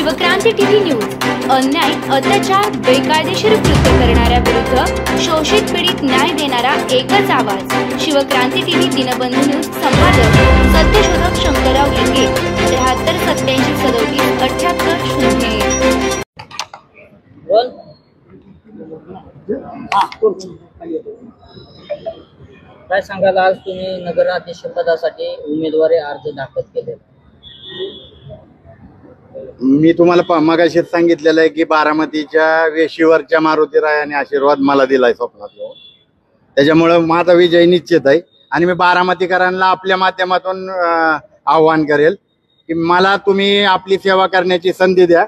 Shivkranti TV news अन्याय, अत्याचार, बेकायदेशीर कृत्य करणाऱ्या विरुद्ध शोषित पीडित न्याय देणारा एकच आवाज। शिवक्रांती टीव्ही दिनबंधू न्यूज संपादक सत्यशोधक शंकरराव लिंगे 73 87 37 78 0। काय सांगाल, आज तुम्ही नगराध्यक्ष पदासाठी उमेदवारी अर्ज दाखल केले? मी तुम्हाला मगाशीच सांगितलेलं आहे की बारामतीच्या वेशीवरच्या मारुती रायाने आशीर्वाद मला दिलाय स्वप्नात, त्याच्यामुळे माझा विजय निश्चित आहे। आणि मी बारामतीकरांना आपल्या माध्यमातून आव्हान करेल की मला तुम्ही आपली सेवा करण्याची संधी द्या।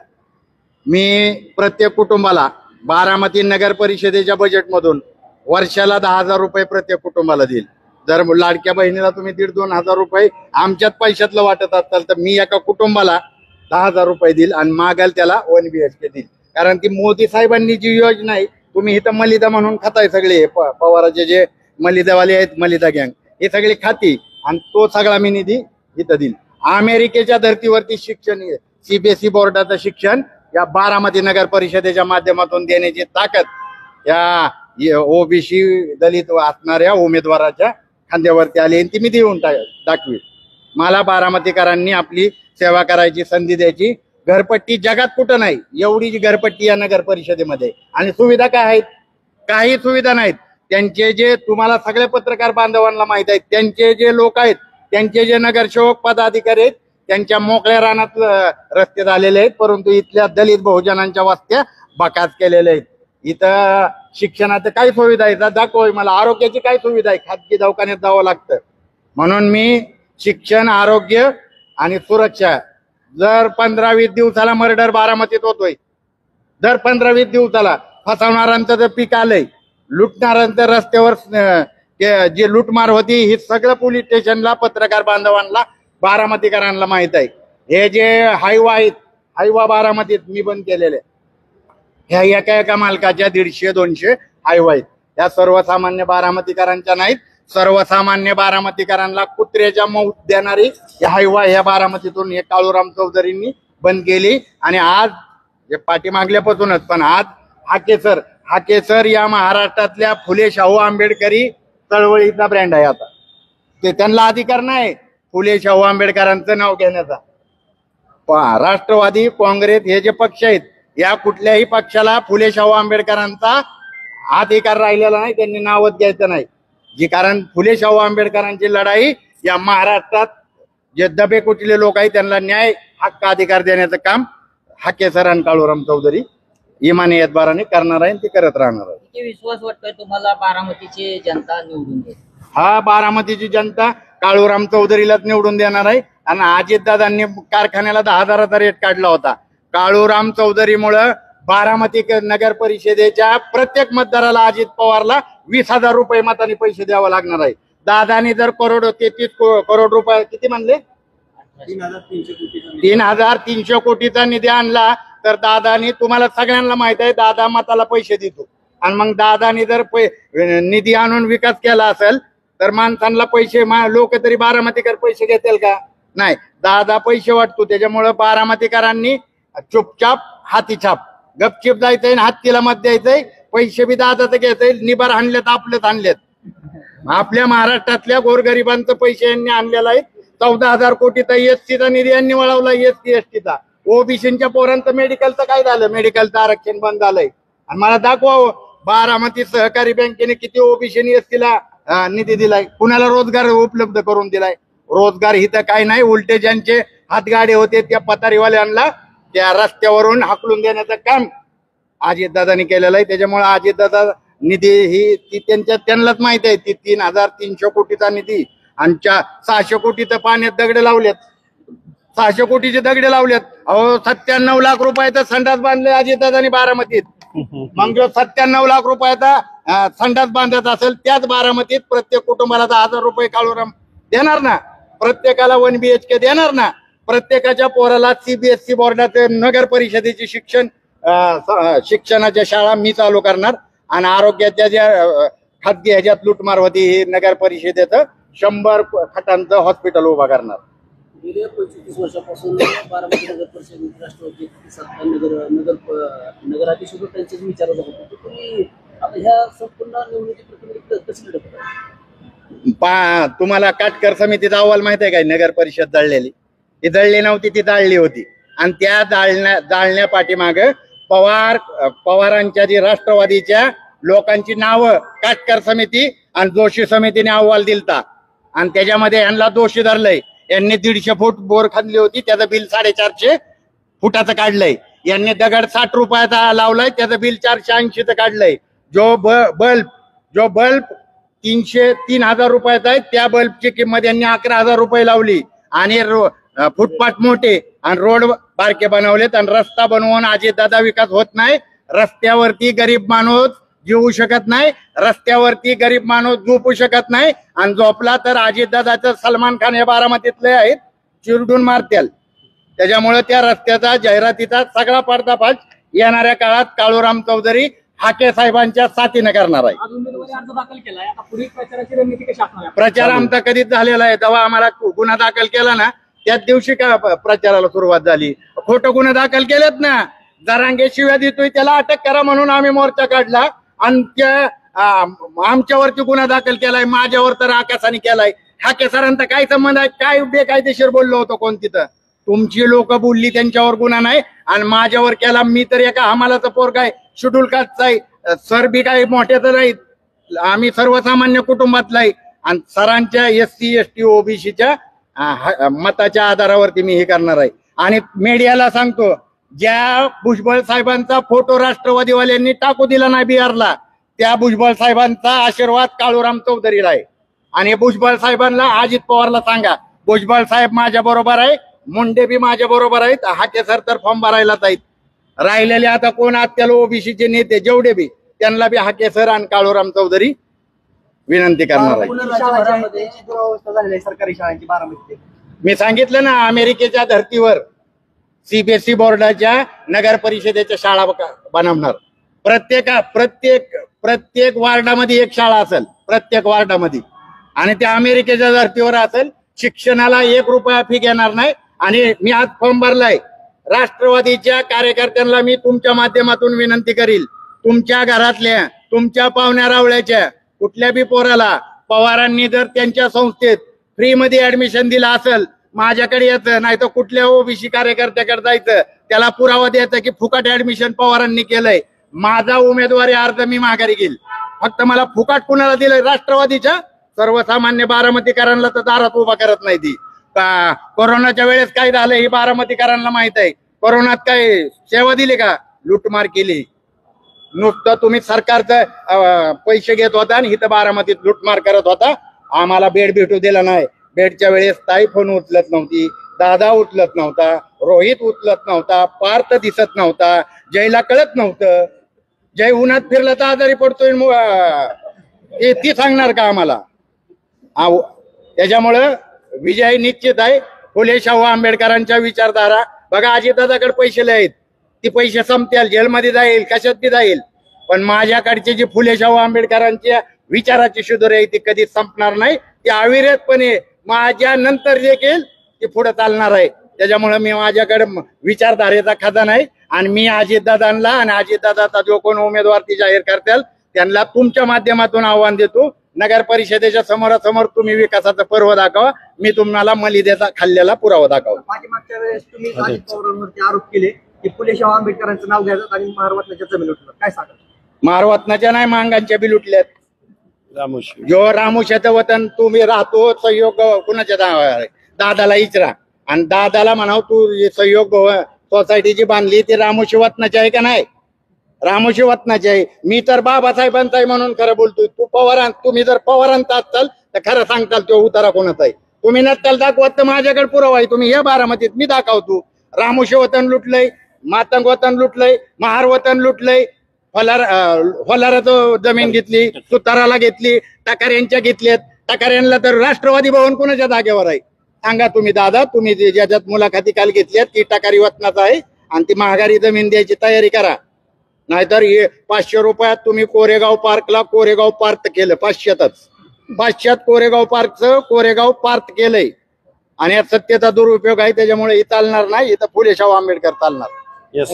मी प्रत्येक कुटुंबाला बारामती नगर परिषदेच्या बजेटमधून वर्षाला 10,000 रुपये प्रत्येक कुटुंबाला देईल। जर लाडक्या बहिणीला तुम्ही 1,500-2,000 हजार रुपये आमच्यात पैशातलं वाटत असाल तर मी एका कुटुंबाला 10,000 रुपये देईल आणि मागाल त्याला 1 BHK देईल। कारण की मोदी साहेबांनी जी योजना आहे, तुम्ही इथं मलिदा म्हणून खाताय सगळे, पवाराचे जे मलिदावाले आहेत, मलिदा गँग, हे सगळे खाती आणि तो सगळा मी निधी इथं देईल। अमेरिकेच्या धर्तीवरती शिक्षण, CBSE बोर्डाचं शिक्षण या बारामती नगर परिषदेच्या माध्यमातून देण्याची ताकद या OBC दलित असणाऱ्या उमेदवाराच्या खांद्यावरती आली आणि ती मी देऊन दाखवी। मला बारामतीकरांनी आपली सेवा करायची संधी द्यायची। घरपट्टी जगात कुठं नाही एवढी जी घरपट्टी या नगर परिषदेमध्ये, आणि सुविधा काय आहेत? काही सुविधा नाहीत। त्यांचे जे तुम्हाला सगळ्या पत्रकार बांधवांना माहित आहेत, त्यांचे जे लोक आहेत, त्यांचे जे नगरसेवक पदाधिकारी आहेत, त्यांच्या मोकळ्या रानात रस्ते झालेले आहेत, परंतु इथल्या दलित बहुजनांच्या वस्त्या बकास केलेल्या आहेत। इथं शिक्षणाचं काय सुविधा आहे दाखव मला, आरोग्याची काय सुविधा आहे? खाजगी दवाखान्यात जावं लागतं। म्हणून मी शिक्षण, आरोग्य आणि सुरक्षा, जर 15-20 दिवसाला मर्डर बारामतीत होतोय, दर 15-20 दिवसाला फसवणाऱ्यांचं जर पीक आलंय, लुटणाऱ्यांचं रस्त्यावर जे लुटमार होती, हे सगळं पोलीस स्टेशनला, पत्रकार बांधवांना, बारामतीकरांना माहित आहे। हे जे हायवा आहेत, हायवा बारामतीत मी बंद केलेले, ह्या एका मालकाच्या 150-200 हायवा आहेत। ह्या सर्वसामान्य बारामतीकरांच्या नाहीत, सर्वसामान्य बारामतीकरांना कुत्र्याच्या मौत देणारी हायवा ह्या बारामतीतून हे काळूराम चौधरींनी बंद केली। आणि आज हे पाठीमागल्यापासूनच, पण आज हाकेसर या महाराष्ट्रातल्या फुले शाहू आंबेडकरी चळवळीचा ब्रँड आहे। आता ते त्यांना अधिकार नाही फुले शाहू आंबेडकरांचं नाव घेण्याचा। राष्ट्रवादी, काँग्रेस हे जे पक्ष आहेत, या कुठल्याही पक्षाला फुले शाहू आंबेडकरांचा अधिकार राहिलेला नाही, त्यांनी नावच घ्यायचं नाही। जी कारण फुले शाहू आंबेडकरांची लढाई या महाराष्ट्रात जे दबे कुचले लोक आहेत त्यांना न्याय, हक्क, अधिकार देण्याचं काम हाकेसर आणि काळूराम चौधरी इमानी एतबाराने करणार आहे, ते करत राहणार आहे। किती विश्वास वाटतोय तुम्हाला बारामतीची जनता निवडून देईल? हा, बारामतीची जनता काळूराम चौधरीलाच निवडून देणार आहे। आणि अजितदादांनी कारखान्याला 10,000चा रेट काढला होता। काळूराम चौधरीमुळे बारामती नगर परिषदेच्या प्रत्येक मतदाराला, अजित पवारला 20,000 रुपये मताने पैसे द्यावं लागणार आहे। दादानी जर 33 करोड रुपये, किती म्हणले, 3,300 कोटीचा निधी आणला, तर दादानी, तुम्हाला सगळ्यांना माहित आहे, दादा मताला पैसे देतो। आणि मग दादानी जर निधी आणून विकास केला असेल तर माणसांना पैसे, लोक तरी बारामतीकर पैसे घेतील का? नाही, दादा पैसे वाटतो। त्याच्यामुळे बारामतीकरांनी चुपचाप हातीछाप, गपचिप जायचंय, हत्तीला मत द्यायचंय, पैसे बी दादाचं घ्यायचंय, निबार आणलेत, आपलेच आणलेत। आपल्या महाराष्ट्रातल्या गोरगरिबांचं पैसे यांनी आणलेला आहे। 14,000 कोटीचा SCचा निधी यांनी वळवला, SC-STचा। OBCच्या पोरांचं मेडिकलचं काय झालं? मेडिकलचं आरक्षण बंद झालंय। आणि मला दाखवा, बारामती सहकारी बँकेने किती OBCने SCला निधी दिलाय, कुणाला रोजगार उपलब्ध करून दिलाय? रोजगार इथं काय नाही, उलटे ज्यांचे हातगाडे होते त्या पतारीवाल्यांना त्या रस्त्यावरून हाकलून देण्याचं काम अजितदादांनी केलेलं आहे। त्याच्यामुळे अजितदादा निधी ही त्यांनाच माहित आहे, ती 3,300 कोटीचा निधी आणि 600 कोटी तर पाण्यात दगडे लावलेत, 600 कोटीचे दगडे लावलेत। अहो, 97 लाख रुपयाचा संडास बांधले अजितदादांनी बारामतीत। मग जो 97 लाख रुपयाचा संडास बांधत असेल, त्याच बारामतीत प्रत्येक कुटुंबाला 10,000 रुपये काळूराम देणार ना, प्रत्येकाला 1 BHK देणार ना, प्रत्येकाच्या पोराला CBSE बोर्डाचे नगर परिषदेची शिक्षणाच्या शाळा मी चालू करणार। आणि आरोग्याच्या ज्या खाजगी ह्याच्यात लुटमार होती, ही नगर परिषदेचं 100 खाटांचं हॉस्पिटल उभा करणार। गेल्या 25 वर्षापासून बारामती नगर परिषद राष्ट्रवादी सत्ता नगराध्यक्ष त्यांच्याच विचारात होते. तुम्ही आता ह्या संपूर्ण निवडणुकी प्रक्रियेत कशी लढत तुम्हाला काटकर समितीचा अहवाल माहित आहे काय? नगर परिषद जळलेली, ती जळली नव्हती, ती जाळली होती. आणि त्या जाळण्या पाठीमाग पवारांच्या जी राष्ट्रवादीच्या लोकांची नावं काटकर समिती आणि जोशी समितीने अहवाल दिलता आणि त्याच्यामध्ये यांना दोषी धरलंय. यांनी 150 फूट बोर खाल्ली होती, त्याचं बिल 450 फुटाचं काढलंय. यांनी दगड 60 रुपयाचा लावलाय, त्याचं बिल 480चं काढलंय. जो बल्ब 3,000 रुपयाचा आहे, त्या बल्बची किंमत यांनी 11,000 रुपये लावली. आणि फुटपाथ मोठे आणि रोड बारके बनवलेत आणि रस्ता बनवून अजितदादा विकास होत नाही. रस्त्यावरती गरीब माणूस जेवू शकत नाही, रस्त्यावरती गरीब माणूस झोपू शकत नाही. आणि झोपला तर अजितदादाचं सलमान खान हे बारामतीतले आहेत, चिरडून मारतील. त्याच्यामुळे त्या रस्त्याचा जाहिरातीचा सगळा पर्दाफाश येणाऱ्या काळात काळूराम चौधरी हाके साहेबांच्या साथीने करणार आहे. अर्ज दाखल केलाय, आता पुढील प्रचाराची रणनीती कशी असणार आहे? प्रचार आमचा कधीच झालेला आहे. तेव्हा आम्हाला गुन्हा दाखल केला ना, त्याच दिवशी का प्रचाराला सुरुवात झाली. खोटं गुन्हा दाखल केलेत ना, जरांगे शिव्या देतोय त्याला अटक करा म्हणून आम्ही मोर्चा काढला आणि त्या आमच्यावरती गुन्हा दाखल केलाय. माझ्यावर तर आकाशाने केलाय. हाके सरांचा काय संबंध आहे? काय बेकायदेशीर बोललो होतो कोण तिथं? तुमची लोक बोलली, त्यांच्यावर गुन्हा नाही आणि माझ्यावर केला. मी तर एका हमालाचा पोरगा आहे, शेड्यूल कास्टचा आहे. सर बी काही मोठे तर नाहीत, आम्ही सर्वसामान्य कुटुंबातला आहे. आणि सरांच्या SC ST OBCच्या मताच्या आधारावरती मी हे करणार आहे. आणि मीडियाला सांगतो, ज्या भुजबळ साहेबांचा फोटो राष्ट्रवादीवाल्यांनी टाकू दिला नाही बिहारला, त्या भुजबळ साहेबांचा आशीर्वाद काळूराम चौधरीला आहे. आणि भुजबळ साहेबांना, अजित पवारला सांगा, भुजबळ साहेब माझ्या बरोबर आहे, मुंडे बी माझ्या बरोबर आहेत, हाके सर तर फॉर्म भरायलाच आहेत. राहिलेले आता कोण त्याला OBCचे नेते जेवढे बी, त्यांना बी हाके सर आणि काळूराम चौधरी विनंती करणार आहे. सरकारी शाळांची बारामती मी सांगितलं ना, अमेरिकेच्या धर्तीवर CBSE बोर्डाच्या नगर परिषदेच्या शाळा बनवणार. प्रत्येक वार्डामध्ये एक शाळा असेल, प्रत्येक वार्डामध्ये. आणि त्या अमेरिकेच्या धर्तीवर असेल. शिक्षणाला 1 रुपया फी घेणार नाही. आणि मी आज फॉर्म भरलाय. राष्ट्रवादीच्या कार्यकर्त्यांना मी तुमच्या माध्यमातून विनंती करील, तुमच्या घरातल्या, तुमच्या पाहुण्या रावळ्याच्या कुठल्या बी पोराला पवारांनी जर त्यांच्या संस्थेत फ्रीमध्ये ऍडमिशन दिलं असेल, माझ्याकडे यायचं, नाही तर कुठल्या OBC कार्यकर्त्याकडे जायचं, त्याला पुरावा द्यायचा की फुकट ऍडमिशन पवारांनी केलंय. माझा उमेदवारी अर्ज मी माघारी घेईल. फक्त मला फुकट कुणाला दिलंय? राष्ट्रवादीच्या सर्वसामान्य बारामतीकरांना तर दारात उभा करत नाही ती. कोरोनाच्या वेळेस काय झालं हे बारामतीकरांना माहित आहे. कोरोनात काय सेवा दिली का? लुटमार केली. नुसतं तुम्ही सरकारचं पैसे घेत होता आणि इथं बारामतीत लुटमार करत होता. आम्हाला बेड भेटू दिला नाही. बेडच्या वेळेस ताई फोन उचलत नव्हती, दादा उचलत नव्हता, रोहित उचलत नव्हता, पार्थ दिसत नव्हता, जयला कळत नव्हतं. जय उन्हात फिरलं तर आजारी पडतोय, ती सांगणार का आम्हाला? त्याच्यामुळं विजय निश्चित आहे. फुले शाहू आंबेडकरांच्या विचारधारा बघा. अजितदादाकडे पैसे लय आहेत, ती पैसे संपतील, जेलमध्ये जाईल, कशात बी जाईल. पण माझ्याकडची जी फुले शाहू आंबेडकरांच्या विचाराची शुद्धर आहे ती कधीच संपणार नाही. ती अविरतपणे माझ्या नंतर देखील ती पुढे चालणार आहे. त्याच्यामुळे मी माझ्याकडे विचारधारेचा खजाना आहे. आणि मी अजितदादांना आणि अजितदादाचा जो कोण उमेदवार ती जाहीर करतील त्यांना तुमच्या माध्यमातून आव्हान देतो, नगर परिषदेच्या समोरासमोर तुम्ही विकासाचा पर्व दाखवा, मी तुम्हाला मलिदेचा खाल्लेला पुरावा दाखवा. मागच्या वेळेस तुम्ही अजित पवारांवरती आरोप केले की फुले शाहू आंबेडकरांचं नाव घ्यायचं आणि महारत्नाच्या जमीन लुटलं, काय सांगा? महारत्नाच्या नाही, मांगांच्या बी लुटल्यात. जो रामुशाचं वतन तुम्ही राहतो, सहयोग कुणाच्या नावावर आहे? दादाला इचरा आणि दादाला म्हणाव तू सहयोग सोसायटी जी बांधली ती रामोशी वतनाची आहे का नाही? रामोशी वतनाची आहे. मी तर बाबासाहेबांचा आहे म्हणून खरं बोलतोय. तुम्ही जर पवारांचा असाल तर खरं सांगताल तो उतारा कोणाचा आहे. तुम्ही नसताल दाखवत तर माझ्याकडे पुरावा आहे. तुम्ही या बारामतीत मी दाखवतो. रामोशी वतन लुटलंय, मातंग वतन लुटलंय, महार वतन लुटलंय, फलाराचं जमीन घेतली, सुताराला घेतली, टाकाऱ्यांच्या घेतल्यात. टाकाऱ्यांना तर राष्ट्रवादी भवन कोणाच्या जागेवर आहे सांगा तुम्ही? दादा तुम्ही ज्याच्यात मुलाखती काल घेतल्यात ती टाकारी वतनाचा आहे आणि ती महागारी जमीन द्यायची तयारी करा. नाहीतर 500 रुपयात तुम्ही कोरेगाव पार्कला कोरेगाव पार्क केलं. 500त कोरेगाव पार्कचं कोरेगाव पार्क केलंय. आणि यात सत्तेचा दुरुपयोग आहे, त्याच्यामुळे ही चालणार नाही, इथं फुले शाहू आंबेडकर चालणार. येस.